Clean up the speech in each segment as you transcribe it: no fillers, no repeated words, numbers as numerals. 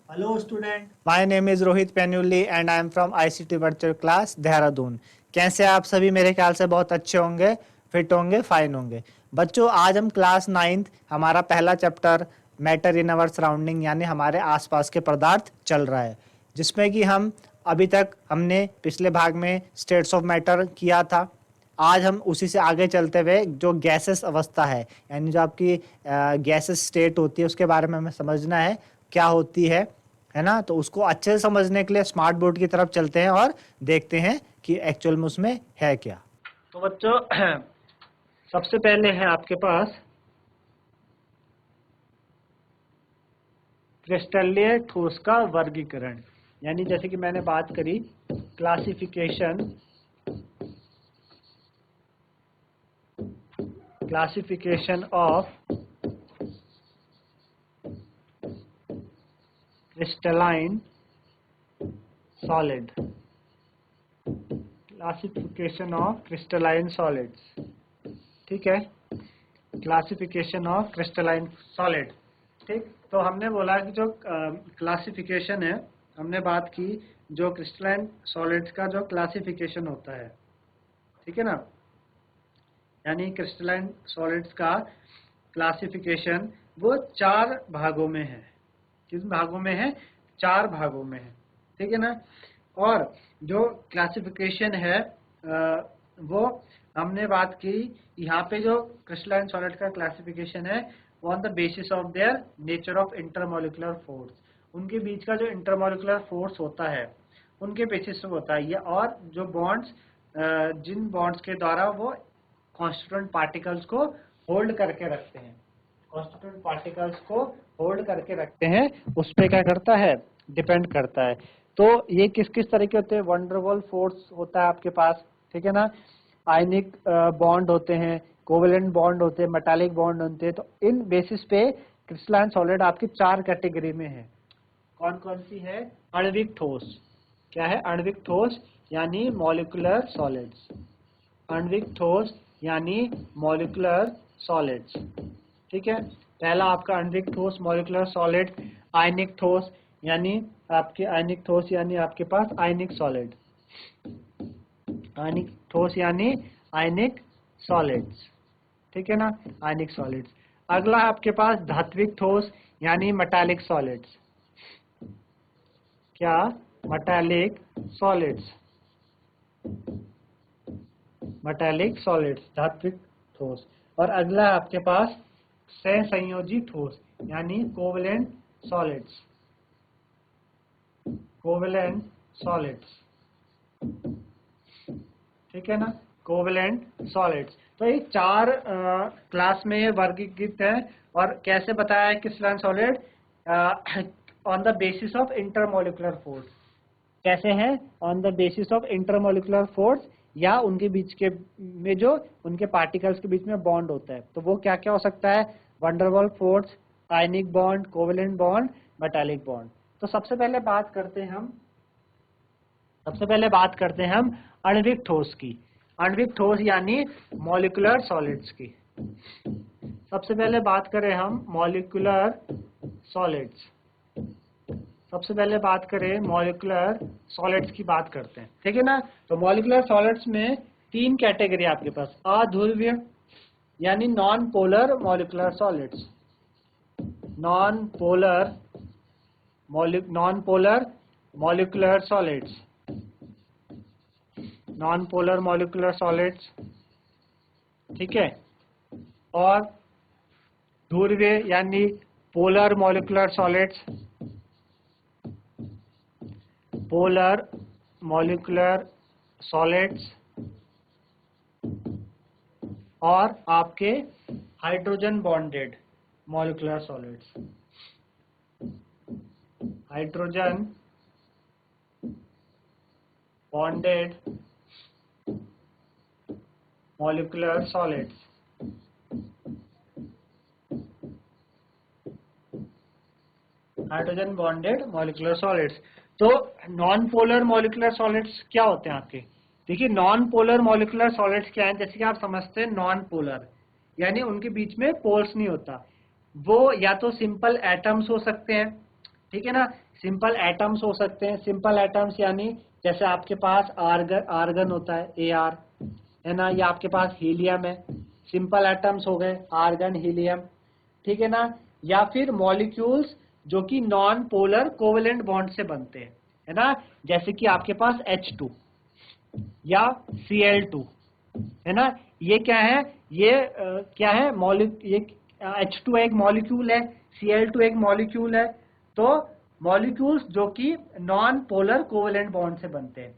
Hello student, my name is Rohit Penuli and I am from ICT Virtual Class Dehradun. कैसे आप सभी? मेरे ख्याल से बहुत अच्छे होंगे, फिट होंगे, फाइन होंगे। बच्चों, आज हम क्लास 9th हमारा पहला chapter matter in our surrounding यानी हमारे आसपास के पदार्थ चल रहा है, जिसमें कि हम अभी तक हमने पिछले भाग में स्टेट्स ऑफ मैटर किया था। आज हम उसी से आगे चलते हुए जो गैसेस अवस्था है यानी जो आपकी गैसेस स्टेट होती है उसके बारे में हमें समझना है क्या होती है ना। तो उसको अच्छे से समझने के लिए स्मार्ट बोर्ड की तरफ चलते हैं और देखते हैं कि एक्चुअल में उसमें है क्या। तो बच्चों सबसे पहले है आपके पास क्रिस्टलीय ठोस का वर्गीकरण, यानी जैसे कि मैंने बात करी classification of crystalline solid, classification of crystalline solids. ठीक है, क्लासिफिकेशन ऑफ क्रिस्टलाइन सॉलिड। ठीक, तो हमने बोला कि जो क्लासिफिकेशन है, हमने बात की जो क्रिस्टलाइन सॉलिड्स का जो क्लासिफिकेशन होता है, ठीक है ना, यानी क्रिस्टलाइन सॉलिड्स का क्लासिफिकेशन वो 4 भागों में है। किस भागों में है? 4 भागों में है, ठीक है ना। और जो क्लासिफिकेशन है वो हमने बात की यहाँ पे जो क्रिस्टलाइन सॉलिड का क्लासिफिकेशन है वो on the basis of their nature of intermolecular force, उनके बीच का जो इंटरमोलिकुलर फोर्स होता है उनके बेसिस पे होता है ये। और जो बॉन्ड्स जिन बॉन्ड्स के द्वारा वो कॉन्स्टिट्यूएंट पार्टिकल्स को होल्ड करके रखते हैं, कॉन्स्टिट्यूएंट पार्टिकल्स को होल्ड करके रखते हैं, उस पर क्या करता है? डिपेंड करता है। तो ये किस किस तरह के होते हैं? वंडरवॉल फोर्स होता है आपके पास, ठीक है ना, आयनिक बॉन्ड होते हैं, कोवेलेंट बॉन्ड होते हैं, मेटालिक बॉन्ड होते हैं। तो इन बेसिस पे क्रिस्टलाइन सॉलिड आपकी 4 कैटेगरी में है। कौन कौन सी है? आणविक ठोस। क्या है? आणविक ठोस यानी मॉलिक्यूलर सॉलिड्स। आणविक ठोस यानी मॉलिक्यूलर सॉलिड्स, ठीक है। पहला आपका आणविक ठोस मॉलिक्यूलर सॉलिड। आयनिक ठोस यानी आपके पास आयनिक सॉलिड, आयनिक ठोस यानी आयनिक सॉलिड्स, ठीक है ना, आयनिक सॉलिड्स। अगला आपके पास धात्विक ठोस यानी मेटालिक सॉलिड्स। क्या? मेटालिक सॉलिड्स, मेटालिक सॉलिड्स, धात्विक ठोस। और अगला आपके पास सहसंयोजी ठोस यानी कोवेलेंट सॉलिड्स, कोवेलेंट सॉलिड्स, ठीक है ना, कोवेलेंट सॉलिड्स। तो ये 4 क्लास में वर्गीकृत है। और कैसे बताया है crystalline solid? On the basis of intermolecular force. कैसे हैं? On the basis of intermolecular force, या उनके बीच के में जो उनके पार्टिकल्स के बीच में बॉन्ड होता है। तो वो क्या क्या हो सकता है? Van der Waals force, ionic bond, covalent bond, metallic bond. तो सबसे पहले बात करते हैं हम आणविक ठोस की। आणविक ठोस यानी मॉलिक्यूलर सॉलिड्स की। सबसे पहले बात करें हम मॉलिक्यूलर सॉलिड्स, सबसे पहले बात करें मॉलिक्यूलर सॉलिड्स की बात करते हैं, ठीक है ना। तो मॉलिक्यूलर सॉलिड्स में 3 कैटेगरी आपके पास। अध्रुवीय यानी non polar molecular solids, non polar molecular solids, non polar molecular solids, ठीक है। और ध्रुवीय यानी polar molecular solids, polar molecular solids. और आपके hydrogen bonded molecular solids, hydrogen bonded molecular solids, hydrogen bonded molecular solids. तो नॉन पोलर मॉलिक्यूलर सॉलिड्स क्या होते हैं आपके? देखिए, नॉन पोलर मॉलिक्यूलर सॉलिड्स क्या है? जैसे कि आप समझते हैं नॉन पोलर यानी उनके बीच में पोल्स नहीं होता। वो या तो सिंपल एटम्स हो सकते हैं, ठीक है ना। सिंपल एटम्स हो सकते हैं, सिंपल एटम्स यानी जैसे आपके पास आर्गन होता है AR, है ना, या आपके पास हीलियम है, सिंपल एटम्स हो गए आर्गन हीलियम, ठीक है ना। या फिर मॉलिक्यूल्स जो कि नॉन पोलर कोवेलेंट बॉन्ड से बनते हैं, है ना, जैसे कि आपके पास H2 या Cl2, है ना। ये क्या है, ये क्या है, ये H2 एक मॉलिक्यूल है, Cl2 एक मॉलिक्यूल है। तो मॉलिक्यूल्स जो कि नॉन पोलर कोवेलेंट बॉन्ड से बनते हैं।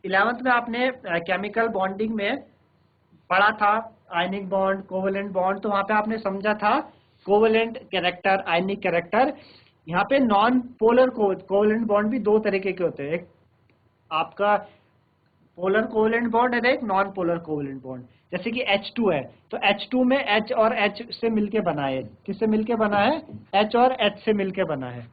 11th में आपने केमिकल बॉन्डिंग में पढ़ा था आयनिक बॉन्ड, कोवेलेंट बॉन्ड, तो वहां पे आपने समझा था कोवेलेंट कैरेक्टर, आयनिक कैरेक्टर। यहाँ पे नॉन पोलर कोवेलेंट बॉन्ड भी दो तरीके के होते हैं, एक आपका पोलर कोवेलेंट बॉन्ड है, एक नॉन पोलर कोवेलेंट बॉन्ड। जैसे कि H2 है, तो H2 में H और H से मिलके बना है, किससे मिलके बना है, H और H से मिलके बना है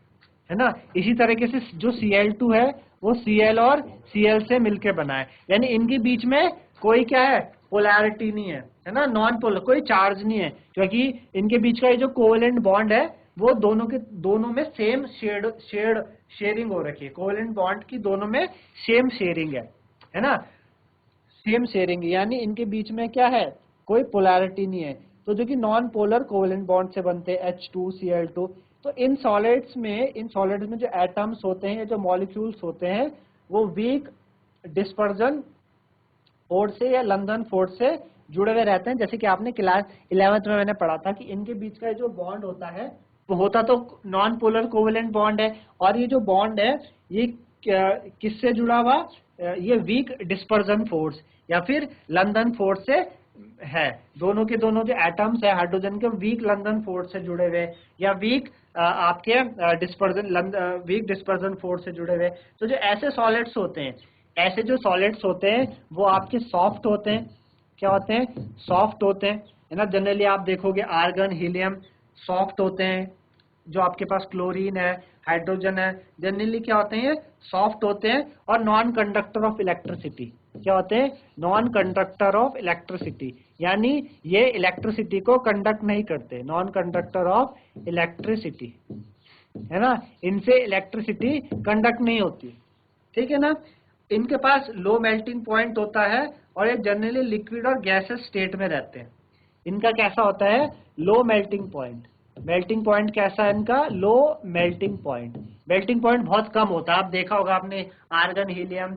ना। इसी तरीके से जो Cl2 है वो Cl और Cl से मिलके बना है, यानी इनके बीच में कोई क्या है, पोलैरिटी नहीं है ना, नॉन पोलर, कोई चार्ज नहीं है, क्योंकि इनके बीच का ये जो कोवेलेंट बॉन्ड है वो दोनों में सेम शेयरिंग हो रखी है, कोवेलेंट बॉन्ड की दोनों में सेम शेयरिंग है ना, सेम शेयरिंग, यानी इनके बीच में क्या है, कोई पोलैरिटी नहीं है। तो जो कि नॉन पोलर कोवेलेंट बॉन्ड से बनते हैं H2 Cl2। तो इन सॉलिड्स में जो एटम्स होते हैं, जो मॉलिक्यूल्स होते हैं, वो वीक डिस्पर्जन फोर्स से या लंदन फोर्स से जुड़े हुए रहते हैं। जैसे कि आपने क्लास 11th में मैंने पढ़ा था कि इनके बीच का जो बॉन्ड होता है वो होता तो नॉन पोलर कोवेलेंट बॉन्ड है, और ये जो बॉन्ड है ये किससे जुड़ा हुआ, ये वीक डिस्पर्जन फोर्स या फिर लंदन फोर्स से है। दोनों के दोनों जो एटम्स है हाइड्रोजन के, वीक लंदन फोर्स से जुड़े हुए या वीक आपके वीक डिस्पर्जन फोर्स से जुड़े हुए। तो जो ऐसे सॉलिड्स होते हैं, ऐसे जो सॉलिड्स होते हैं वो आपके सॉफ्ट होते हैं, क्या होते हैं, सॉफ्ट होते हैं, है ना। जनरली आप देखोगे आर्गन हीलियम सॉफ्ट होते हैं, जो आपके पास क्लोरीन है, हाइड्रोजन है, जनरली क्या होते हैं, सॉफ्ट होते हैं और नॉन कंडक्टर ऑफ इलेक्ट्रिसिटी। क्या होते हैं, नॉन कंडक्टर ऑफ इलेक्ट्रिसिटी, यानी ये इलेक्ट्रिसिटी को कंडक्ट नहीं करते, नॉन कंडक्टर ऑफ इलेक्ट्रिसिटी, है ना, इनसे इलेक्ट्रिसिटी कंडक्ट नहीं होती, ठीक है ना। इनके पास लो मेल्टिंग पॉइंट होता है और ये जनरली लिक्विड और गैसेस स्टेट में रहते हैं। इनका कैसा होता है, low melting point. Melting point कैसा है इनका, low melting point. Melting point बहुत कम होता है, आप देखा होगा आपने आर्गन हीलियम,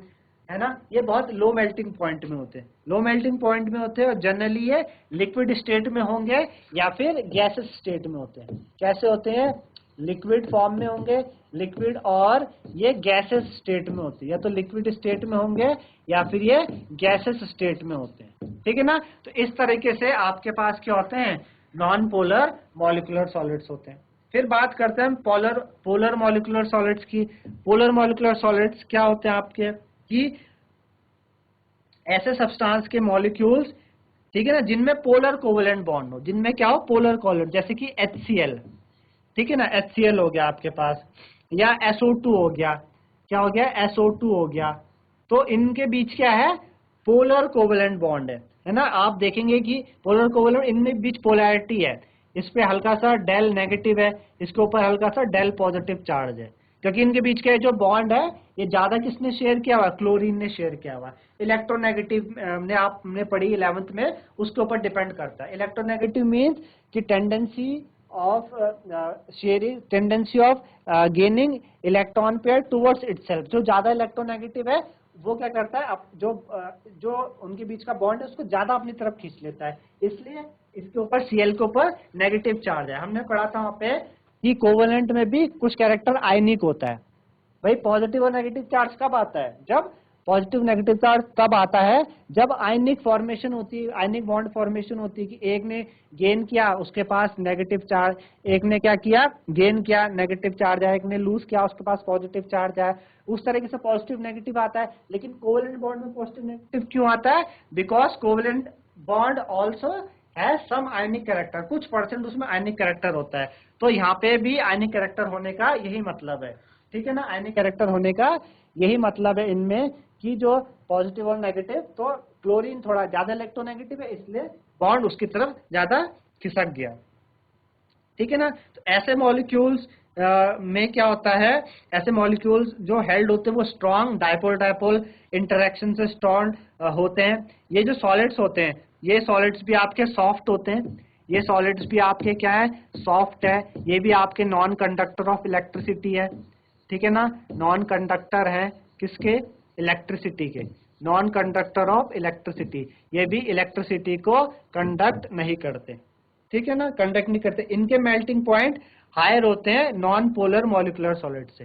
है ना, ये बहुत लो मेल्टिंग पॉइंट में होते हैं, लो मेल्टिंग पॉइंट में होते हैं, और जनरली ये लिक्विड स्टेट में होंगे या फिर गैसेस स्टेट में होते हैं। कैसे होते हैं, लिक्विड फॉर्म में होंगे, लिक्विड, और ये गैसेस स्टेट में होते हैं, या तो लिक्विड स्टेट में होंगे या फिर ये गैसेस स्टेट में होते हैं, ठीक है ना। तो इस तरीके से आपके पास क्या होते हैं, नॉन पोलर मॉलिक्यूलर सॉलिड्स होते हैं। फिर बात करते हैं पोलर मॉलिक्यूलर सॉलिड्स की। पोलर मॉलिक्यूलर सॉलिड्स क्या होते हैं आपके, कि ऐसे सब्सटेंस के मॉलिक्यूल्स, ठीक है ना, जिनमें पोलर कोवेलेंट बॉन्ड हो, जिनमें क्या हो, पोलर कोवेलेंट, जैसे कि HCl, ठीक है ना, HCl हो गया आपके पास, या SO2 हो गया, क्या हो गया, SO2 हो गया। तो इनके बीच क्या है, पोलर कोवेलेंट बॉन्ड है ना। आप देखेंगे कि पोलर कोवेलेंट, इनमें बीच पोलैरिटी है, इस पे हल्का सा डेल नेगेटिव है, इसके ऊपर हल्का सा डेल पॉजिटिव चार्ज है, क्योंकि इनके बीच का जो बॉन्ड है ये ज्यादा किसने शेयर किया हुआ, क्लोरीन ने शेयर किया हुआ। इलेक्ट्रोनेगेटिव ने आपने पढ़ी 11th में, उसके ऊपर डिपेंड करता है। इलेक्ट्रोनेगेटिव मीन्स कि tendency of gaining electron pair towards itself. जो ज्यादा इलेक्ट्रोनेगेटिव है वो क्या करता है, जो उनके बीच का बॉन्ड है उसको ज्यादा अपनी तरफ खींच लेता है, इसलिए इसके ऊपर Cl के ऊपर नेगेटिव चार्ज है। हमने पढ़ा था वहां पे कि कोवेलेंट में भी कुछ कैरेक्टर आयनिक होता है। भाई पॉजिटिव और नेगेटिव चार्ज कब आता है, जब पॉजिटिव नेगेटिव चार्ज तब आता है जब आयनिक फॉर्मेशन होती है, आयनिक बॉन्ड फॉर्मेशन होती है, कि एक ने गेन किया उसके पास नेगेटिव चार्ज, एक ने क्या किया, गेन किया नेगेटिव चार्ज है, एक ने लूज किया उसके पास पॉजिटिव चार्ज है, उस तरीके से पॉजिटिव नेगेटिव आता है। लेकिन कोवेलेंट बॉन्ड में पॉजिटिव नेगेटिव क्यों आता है, बिकॉज कोवेलेंट बॉन्ड ऑल्सो है सम आयनिक कैरेक्टर, कुछ परसेंट उसमें आयनिक कैरेक्टर होता है। तो यहाँ पे भी आयनिक कैरेक्टर होने का यही मतलब है, ठीक है ना, आयनिक कैरेक्टर होने का यही मतलब है इनमें, कि जो पॉजिटिव और नेगेटिव, तो क्लोरीन थोड़ा ज्यादा इलेक्ट्रोनेगेटिव है इसलिए बॉन्ड उसकी तरफ ज्यादा खिसक गया, ठीक है ना। तो ऐसे मॉलिक्यूल्स में क्या होता है, ऐसे मॉलिक्यूल्स जो हेल्ड होते हैं वो स्ट्रॉन्ग डायपोल डायपोल इंटरेक्शन से स्ट्रॉन्ग होते हैं। ये जो सॉलिड्स होते हैं, ये सॉलिड्स भी आपके सॉफ्ट होते हैं, ये सॉलिड्स भी आपके क्या है, सॉफ्ट है। ये भी आपके नॉन कंडक्टर ऑफ इलेक्ट्रिसिटी है, ठीक है ना, नॉन कंडक्टर है किसके, इलेक्ट्रिसिटी के, नॉन कंडक्टर ऑफ इलेक्ट्रिसिटी। ये भी इलेक्ट्रिसिटी को कंडक्ट नहीं करते, ठीक है ना, कंडक्ट नहीं करते। इनके मेल्टिंग पॉइंट हायर होते हैं नॉन पोलर मॉलिक्यूलर सॉलिड से।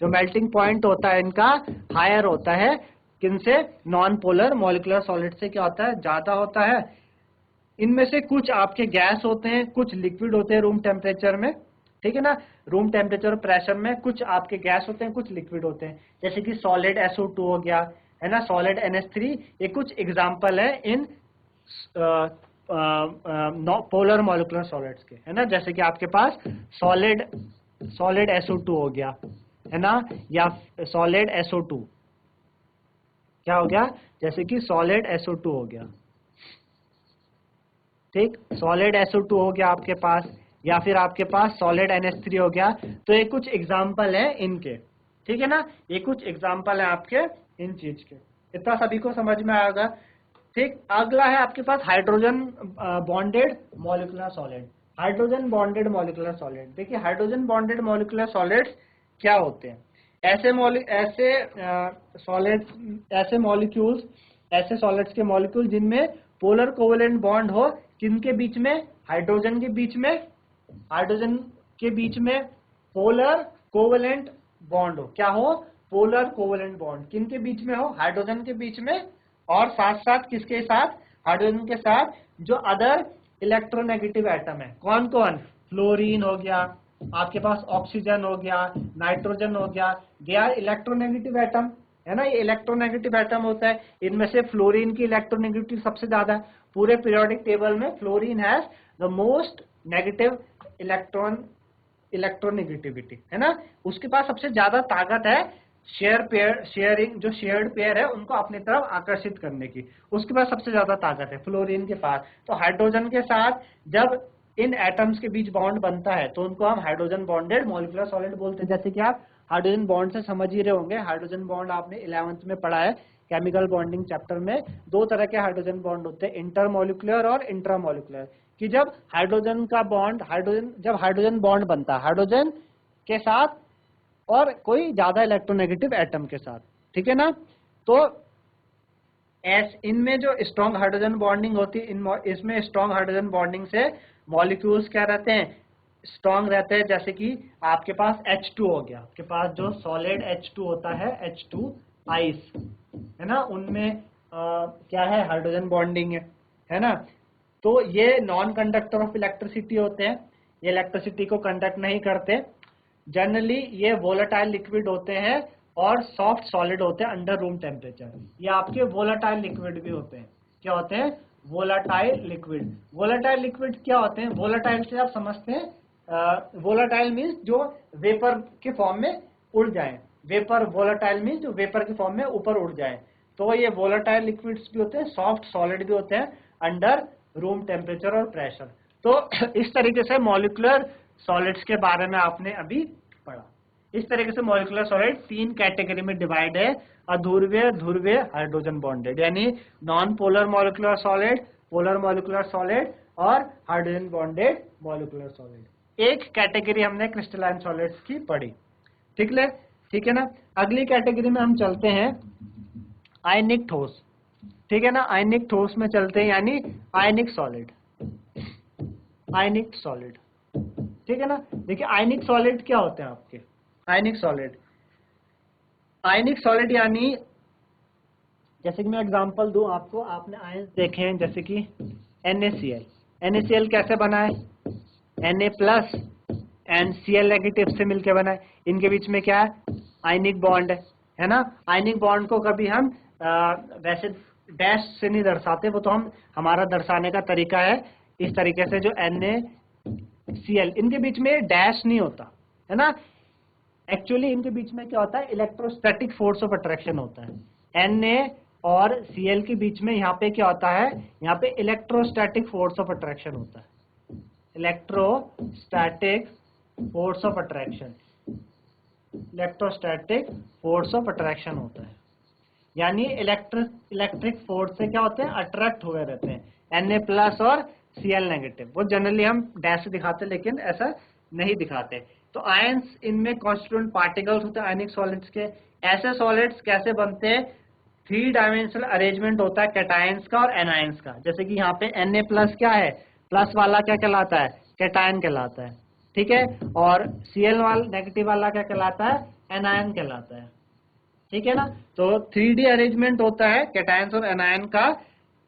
जो मेल्टिंग पॉइंट होता है इनका हायर होता है किनसे, नॉन पोलर मॉलिक्यूलर सॉलिड से क्या होता है, ज्यादा होता है। इनमें से कुछ आपके गैस होते हैं, कुछ लिक्विड होते हैं रूम टेम्परेचर में, ठीक है ना, रूम टेम्परेचर और प्रेशर में कुछ आपके गैस होते हैं, कुछ लिक्विड होते हैं, जैसे कि सॉलिड SO2 हो गया, है ना, सॉलिड NH3। ये कुछ एग्जांपल है इन पोलर मॉलिक्यूलर सॉलिड्स के, है ना, जैसे कि आपके पास सॉलिड SO2 हो गया, है ना, या सॉलिड SO2 क्या हो गया, जैसे कि सॉलिड SO2 हो गया, ठीक, सॉलिड SO2 हो गया आपके पास, या फिर आपके पास सॉलिड NH3 हो गया। तो ये कुछ एग्जाम्पल है इनके, ठीक है ना, ये कुछ एग्जाम्पल है आपके इन चीज के। इतना सभी को समझ में आएगा, ठीक। अगला है आपके पास hydrogen bonded molecular solid. Hydrogen bonded molecular solid, देखिए हाइड्रोजन बॉन्डेड मॉलिक्यूलर सॉलिड्स क्या होते हैं, ऐसे मॉलिक्यूल्स, ऐसे सॉलिड्स के मॉलिक्यूल जिनमें पोलर कोवेलेंट बॉन्ड हो, किनके बीच में, हाइड्रोजन के बीच में, हाइड्रोजन के बीच में पोलर कोवेलेंट बॉन्ड हो, क्या हो, पोलर कोवेलेंट बॉन्ड किनके बीच में हो, हाइड्रोजन के बीच में, और साथ साथ किसके साथ, हाइड्रोजन के साथ जो अदर इलेक्ट्रोनेगेटिव एटम है, कौन कौन, फ्लोरीन हो गया आपके पास, ऑक्सीजन हो गया, नाइट्रोजन हो गया, दे आर इलेक्ट्रोनेगेटिव एटम, है ना, ये इलेक्ट्रोनेगेटिव एटम होता है। इनमें से फ्लोरीन की इलेक्ट्रोनेगेटिव सबसे ज्यादा है, पूरे पीरियोडिक टेबल में fluorine has the most negative electronegativity, है ना, उसके पास सबसे ज्यादा ताकत है शेयरिंग, जो शेयर्ड पेयर है उनको अपनी तरफ आकर्षित करने की, उसके पास सबसे ज्यादा ताकत है फ्लोरीन के पास। तो हाइड्रोजन के साथ जब इन एटम्स के बीच बॉन्ड बनता है तो उनको हम हाइड्रोजन बॉन्डेड मॉलिक्यूलर सॉलिड बोलते हैं। जैसे कि आप हाइड्रोजन बॉन्ड से समझ ही रहे होंगे, हाइड्रोजन बॉन्ड आपने 11th में पढ़ा है केमिकल बॉन्डिंग चैप्टर में। दो तरह के हाइड्रोजन बॉन्ड होते हैं, इंटरमोलिकुलर और इंट्रामोलिकुलर। कि जब हाइड्रोजन का बॉन्ड, जब हाइड्रोजन बॉन्ड बनता है हाइड्रोजन के साथ और कोई ज्यादा इलेक्ट्रोनेगेटिव एटम के साथ, ठीक है ना, तो इनमें जो स्ट्रॉन्ग हाइड्रोजन बॉन्डिंग होती है, इसमें स्ट्रॉन्ग हाइड्रोजन बॉन्डिंग से मॉलिक्यूल्स क्या रहते हैं, स्ट्रॉन्ग रहते हैं। जैसे कि आपके पास H2 हो गया, आपके पास जो सॉलिड H2 होता है, H2 आइस, है ना, उनमें क्या है, हाइड्रोजन बॉन्डिंग है ना। तो ये नॉन कंडक्टर ऑफ इलेक्ट्रिसिटी होते हैं, ये इलेक्ट्रिसिटी को कंडक्ट नहीं करते। जनरली ये वोलेटाइल लिक्विड होते हैं और सॉफ्ट सॉलिड होते हैं अंडर रूम टेम्परेचर। ये आपके वोलेटाइल लिक्विड भी होते हैं, क्या होते हैं, वोलेटाइल लिक्विड। वोलेटाइल लिक्विड क्या होते हैं, वोलेटाइल से आप समझते हैं, वोलेटाइल मीन्स जो वेपर के फॉर्म में उड़ जाए, वेपर, वोलेटाइल मीन्स जो वेपर के फॉर्म में ऊपर उड़ जाए। तो ये वोलेटाइल लिक्विड्स भी होते हैं, सॉफ्ट सॉलिड भी होते हैं अंडर रूम टेम्परेचर और प्रेशर। तो इस तरीके से मॉलिक्यूलर सॉलिड्स के बारे में आपने अभी पढ़ा। इस तरीके से मॉलिक्यूलर सॉलिड 3 कैटेगरी में डिवाइड है, अध्रुवीय, ध्रुवीय, हाइड्रोजन बॉन्डेड, यानी non polar molecular solid, polar molecular solid और हाइड्रोजन बॉन्डेड मॉलिक्यूलर सॉलिड। एक कैटेगरी हमने क्रिस्टलाइन सॉलिड्स की पढ़ी, ठीक है ना। अगली कैटेगरी में हम चलते हैं आयनिक ठोस, ठीक है ना, आयनिक ठोस में चलते हैं, यानी आयनिक सॉलिड, आयनिक सॉलिड, ठीक है ना। देखिए आयनिक सॉलिड क्या होते हैं आपके, आयनिक सॉलिड, आयनिक सॉलिड यानी, जैसे कि मैं एग्जांपल दूं आपको, आपने आयंस देखे हैं, जैसे कि NaCl, NaCl कैसे बना है, Na plus and Cl negative से मिलकर बना है। इनके बीच में क्या है, आयनिक बॉन्ड है ना। आयनिक बॉन्ड को कभी हम वैसे डैश से नहीं दर्शाते, वो तो हम, हमारा दर्शाने का तरीका है इस तरीके से, जो NaCl, इनके बीच में डैश नहीं होता, है ना। एक्चुअली इनके बीच में क्या होता है, इलेक्ट्रोस्टैटिक फोर्स ऑफ अट्रैक्शन होता है। Na और Cl के बीच में यहाँ पे क्या होता है, यहाँ पे इलेक्ट्रोस्टैटिक फोर्स ऑफ अट्रैक्शन होता है, electrostatic force of attraction, electrostatic force of attraction होता है, यानी इलेक्ट्रिक फोर्स से क्या होते हैं, अट्रैक्ट हुए रहते हैं Na+ और Cl-। वो जनरली हम डैश से दिखाते हैं लेकिन ऐसा नहीं दिखाते। तो आयंस इनमें कॉन्स्टिट्यूएंट पार्टिकल्स होते हैं आयनिक सॉलिड्स के। ऐसे सॉलिड्स कैसे बनते हैं, 3 डायमेंशनल अरेंजमेंट होता है कैटायंस का और एनायंस का। जैसे कि यहाँ पे Na+ क्या है, प्लस वाला क्या कहलाता है, कैटायन कहलाता है, ठीक है, और Cl वाला नेगेटिव वाला क्या कहलाता है, एनायन कहलाता है, ठीक है ना। तो 3D अरेंजमेंट होता है कैटायंस और एनायन का,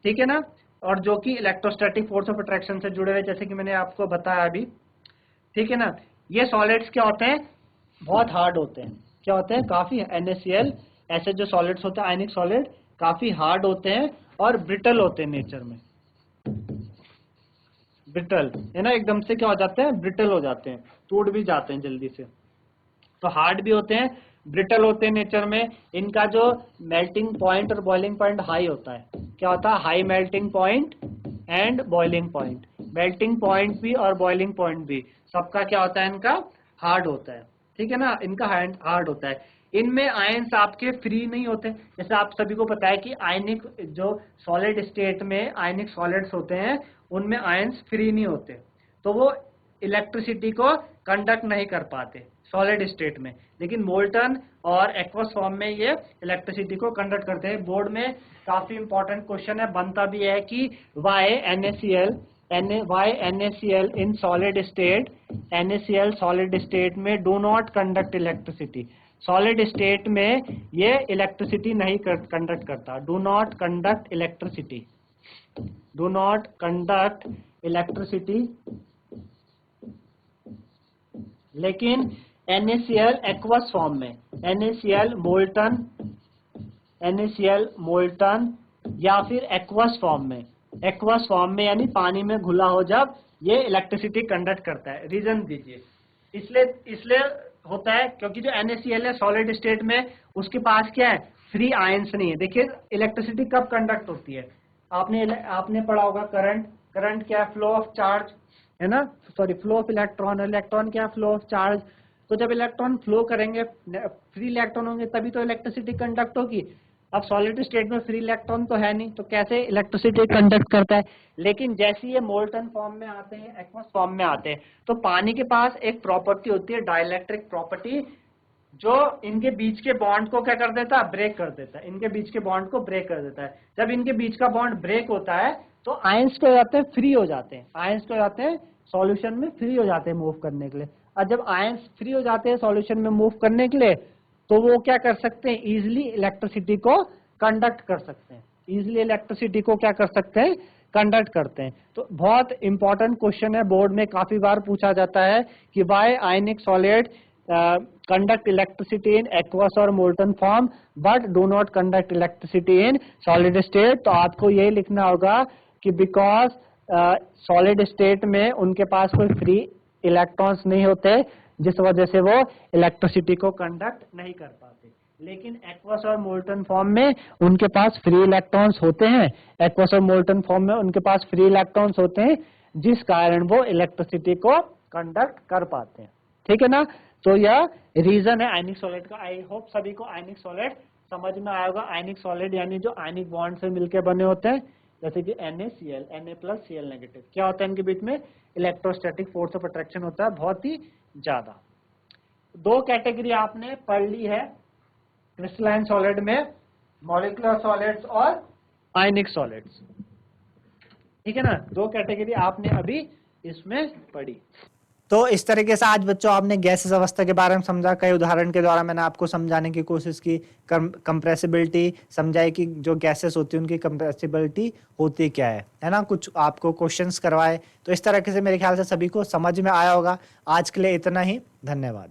ठीक है ना, और जो कि इलेक्ट्रोस्टैटिक फोर्स ऑफ अट्रैक्शन से जुड़े हुए, जैसे कि मैंने आपको बताया अभी, ठीक है ना। ये सॉलिड्स क्या होते हैं, बहुत हार्ड होते हैं, क्या होते हैं, काफी NaCl ऐसे जो सॉलिड्स होते हैं आयनिक सॉलिड काफी हार्ड होते हैं और ब्रिटल होते हैं नेचर में, ब्रिटल है ना, एकदम से क्या हो जाते हैं, ब्रिटल हो जाते हैं, टूट भी जाते हैं जल्दी से। तो हार्ड भी होते हैं, ब्रिटल होते हैं नेचर में। इनका जो मेल्टिंग पॉइंट और बॉइलिंग पॉइंट हाई होता है, क्या होता है, high melting point and boiling point. Melting point भी और बॉइलिंग पॉइंट भी सबका क्या होता है, इनका हार्ड होता है, ठीक है ना, इनका हार्ड होता है। इनमें आयंस आपके फ्री नहीं होते, जैसे आप सभी को पता है कि आयनिक जो सॉलिड स्टेट में आयनिक सॉलिड्स होते हैं उनमें आयंस फ्री नहीं होते, तो वो इलेक्ट्रिसिटी को कंडक्ट नहीं कर पाते सॉलिड स्टेट में। लेकिन मोल्टन और एक्वस फॉर्म में ये इलेक्ट्रिसिटी को कंडक्ट करते हैं। बोर्ड में काफी इंपॉर्टेंट क्वेश्चन है, बनता भी है कि why NaCl in solid state, NaCl solid state में do not conduct electricity. Solid state में ये इलेक्ट्रिसिटी नहीं कंडक्ट करता, do not conduct electricity, do not conduct electricity. लेकिन NaCl एक्वस फॉर्म में, NaCl मोल्टन या फिर एक्वस फॉर्म में यानी पानी में घुला हो, जब ये इलेक्ट्रिसिटी कंडक्ट करता है। रीजन दीजिए। इसलिए होता है क्योंकि जो NaCl है सॉलिड स्टेट में, उसके पास क्या है, फ्री आयंस नहीं है। देखिए इलेक्ट्रिसिटी कब कंडक्ट होती है, आपने पढ़ा होगा करंट क्या है, फ्लो ऑफ चार्ज है ना, sorry flow of electron, electron क्या, फ्लो ऑफ चार्ज। तो जब इलेक्ट्रॉन फ्लो करेंगे, फ्री इलेक्ट्रॉन होंगे, तभी तो इलेक्ट्रिसिटी कंडक्ट होगी। अब सॉलिड स्टेट में फ्री इलेक्ट्रॉन तो है नहीं, तो कैसे इलेक्ट्रिसिटी कंडक्ट करता है। लेकिन जैसे ये मोल्टन फॉर्म में आते हैं, एक्वस फॉर्म में आते हैं, तो पानी के पास एक प्रॉपर्टी होती है, डाइलेक्ट्रिक प्रॉपर्टी, जो इनके बीच के बॉन्ड को क्या कर देता है, ब्रेक कर देता है, इनके बीच के बॉन्ड को ब्रेक कर देता है। जब इनके बीच का बॉन्ड ब्रेक होता है तो आयंस क्या हो जाते हैं, फ्री हो जाते हैं, आयंस क्या हो जाते हैं, सॉल्यूशन में फ्री हो जाते हैं मूव करने के लिए। और जब आयंस फ्री हो जाते हैं सॉल्यूशन में मूव करने के लिए, तो वो क्या कर सकते हैं, इजिली इलेक्ट्रिसिटी को कंडक्ट कर सकते हैं, इजिली इलेक्ट्रिसिटी को क्या कर सकते हैं, कंडक्ट करते हैं। तो बहुत इंपॉर्टेंट क्वेश्चन है, बोर्ड में काफी बार पूछा जाता है कि why ionic solid conduct electricity in aqueous or molten form but do not conduct electricity in solid state। तो आपको यही लिखना होगा कि because solid state में उनके पास कोई फ्री इलेक्ट्रॉन्स नहीं होते, जिस वजह से वो इलेक्ट्रिसिटी को कंडक्ट नहीं कर पाते। लेकिन एक्वस और मोल्टन फॉर्म में उनके पास फ्री इलेक्ट्रॉन्स होते हैं, एक्वस और मोल्टन फॉर्म में उनके पास फ्री इलेक्ट्रॉन्स होते हैं, जिस कारण वो इलेक्ट्रिसिटी को कंडक्ट कर पाते हैं, ठीक है ना। तो यह रीजन है आयनिक सॉलिड का। आई होप सभी को आयनिक सॉलिड समझ में आएगा। आयनिक सॉलिड यानी जो आयनिक बॉन्ड से मिलकर बने होते हैं, जैसे कि NaCl, Na+Cl-, क्या होता है इनके बीच में, इलेक्ट्रोस्टैटिक फोर्स ऑफ अट्रैक्शन होता है बहुत ही ज्यादा। 2 कैटेगरी आपने पढ़ ली है क्रिस्टलाइन सॉलिड में, मॉलिक्यूलर सॉलिड्स और आयनिक सॉलिड्स, ठीक है ना। 2 कैटेगरी आपने अभी इसमें पढ़ी। तो इस तरीके से आज बच्चों आपने गैसेस अवस्था के बारे में समझा। कई उदाहरण के द्वारा मैंने आपको समझाने की कोशिश की, कंप्रेसिबिलिटी समझाई कि जो गैसेस होती है उनकी कंप्रेसिबिलिटी होती क्या है ना, कुछ आपको क्वेश्चंस करवाए। तो इस तरीके से मेरे ख्याल से सभी को समझ में आया होगा। आज के लिए इतना ही, धन्यवाद।